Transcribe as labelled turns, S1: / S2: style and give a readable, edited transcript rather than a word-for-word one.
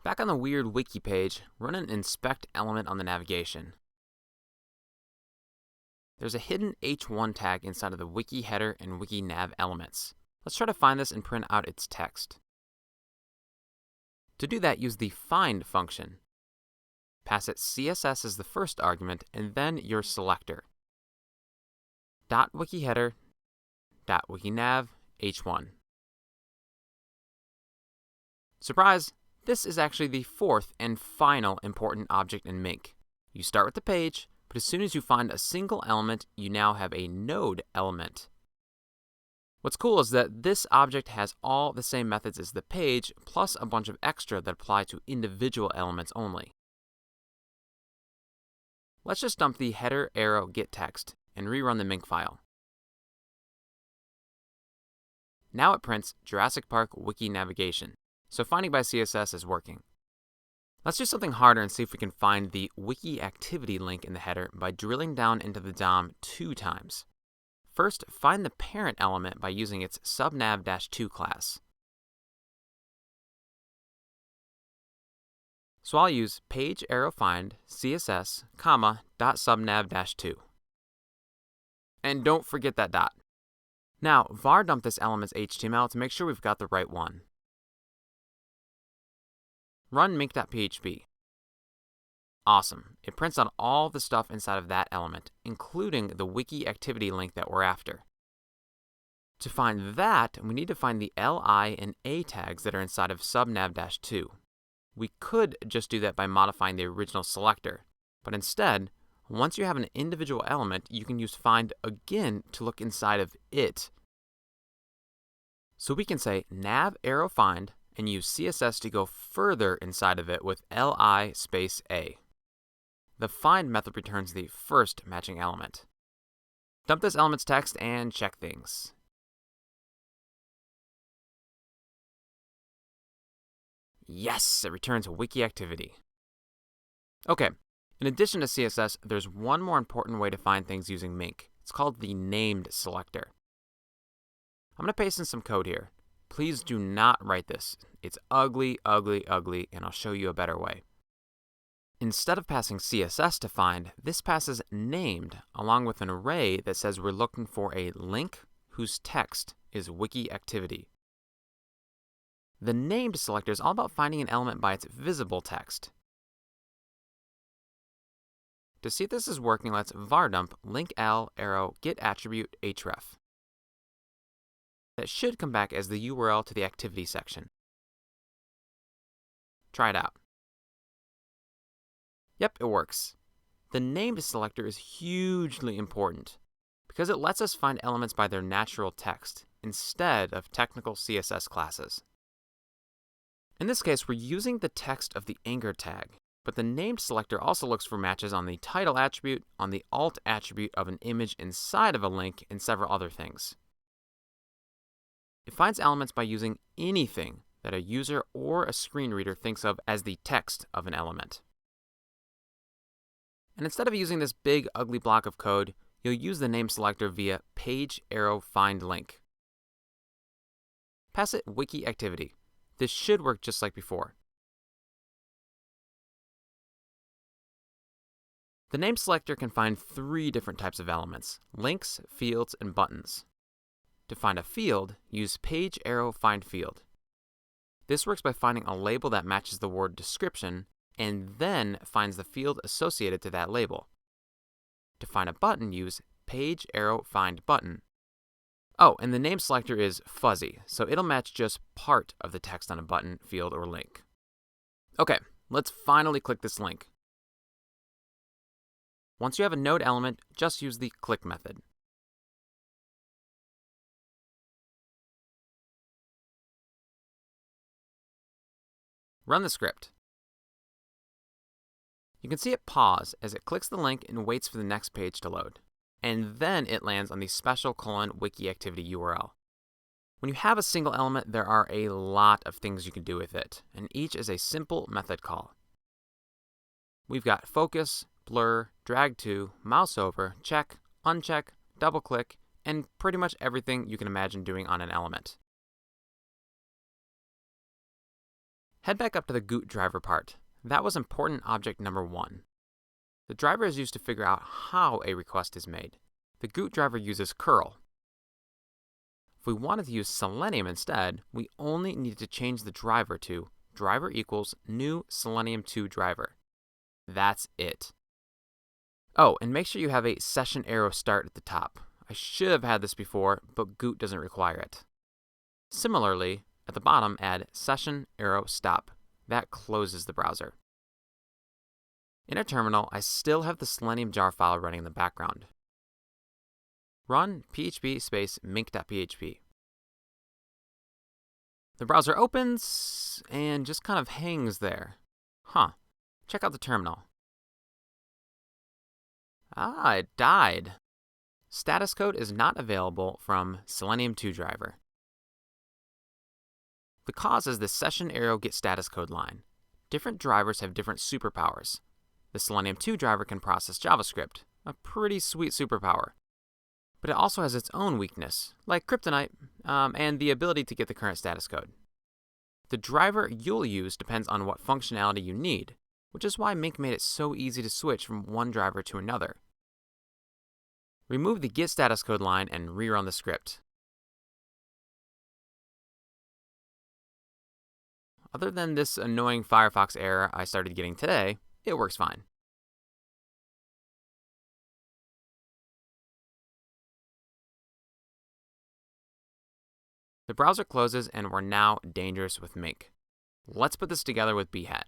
S1: Back on the weird wiki page, run an inspect element on the navigation. There's a hidden h1 tag inside of the wiki header and wiki nav elements. Let's try to find this and print out its text. To do that, use the find function. Pass it CSS as the first argument and then your selector. .wikiheader, .wikinav, h1. Surprise! This is actually the fourth and final important object in Mink. You start with the page, but as soon as you find a single element, you now have a node element. What's cool is that this object has all the same methods as the page, plus a bunch of extra that apply to individual elements only. Let's just dump the header arrow get text and rerun the Mink file. Now it prints Jurassic Park wiki navigation, so finding by CSS is working. Let's do something harder and see if we can find the wiki activity link in the header by drilling down into the DOM 2 times. First, find the parent element by using its subnav-2 class. So I'll use page arrow find css, .subnav-2. And don't forget that dot. Now, var dump this element's HTML to make sure we've got the right one. Run mink.php. Awesome. It prints out all the stuff inside of that element, including the wiki activity link that we're after. To find that, we need to find the li and a tags that are inside of subnav-2. We could just do that by modifying the original selector, but instead, once you have an individual element, you can use find again to look inside of it. So we can say nav arrow find and use CSS to go further inside of it with li space a. The find method returns the first matching element. Dump this element's text and check things. Yes, it returns a wiki activity. Okay, in addition to CSS, there's one more important way to find things using Mink. It's called the named selector. I'm going to paste in some code here. Please do not write this. It's ugly, ugly, ugly, and I'll show you a better way. Instead of passing CSS to find, this passes named along with an array that says we're looking for a link whose text is wiki activity. The named selector is all about finding an element by its visible text. To see if this is working, let's var dump link l arrow get attribute href. That should come back as the URL to the activity section. Try it out. Yep, it works. The named selector is hugely important because it lets us find elements by their natural text instead of technical CSS classes. In this case, we're using the text of the anchor tag, but the named selector also looks for matches on the title attribute, on the alt attribute of an image inside of a link, and several other things. It finds elements by using anything that a user or a screen reader thinks of as the text of an element. And instead of using this big ugly block of code, you'll use the name selector via page arrow find link. Pass it wiki activity. This should work just like before. The name selector can find 3 different types of elements: links, fields, and buttons. To find a field, use page arrow find field. This works by finding a label that matches the word description and then finds the field associated to that label. To find a button, use page arrow find button. Oh, and the name selector is fuzzy, so it'll match just part of the text on a button, field, or link. Okay, let's finally click this link. Once you have a node element, just use the click method. Run the script. You can see it pause as it clicks the link and waits for the next page to load. And then it lands on the special : wiki activity URL. When you have a single element, there are a lot of things you can do with it, and each is a simple method call. We've got focus, blur, drag to, mouse over, check, uncheck, double click, and pretty much everything you can imagine doing on an element. Head back up to the Goot driver part. That was important object number 1. The driver is used to figure out how a request is made. The Goot driver uses curl. If we wanted to use Selenium instead, we only needed to change the driver to driver equals new Selenium2 driver. That's it. Oh, and make sure you have a session arrow start at the top. I should have had this before, but Goot doesn't require it. Similarly, at the bottom, add session arrow stop. That closes the browser. In a terminal, I still have the Selenium jar file running in the background. Run php space mink.php. The browser opens and just kind of hangs there. Check out the terminal. It died. Status code is not available from Selenium2 driver. The cause is the session arrow get status code line. Different drivers have different superpowers. The Selenium2 driver can process JavaScript, a pretty sweet superpower. But it also has its own weakness, like kryptonite, and the ability to get the current status code. The driver you'll use depends on what functionality you need, which is why Mink made it so easy to switch from one driver to another. Remove the get status code line and rerun the script. Other than this annoying Firefox error I started getting today, it works fine. The browser closes and we're now dangerous with Mink. Let's put this together with Behat.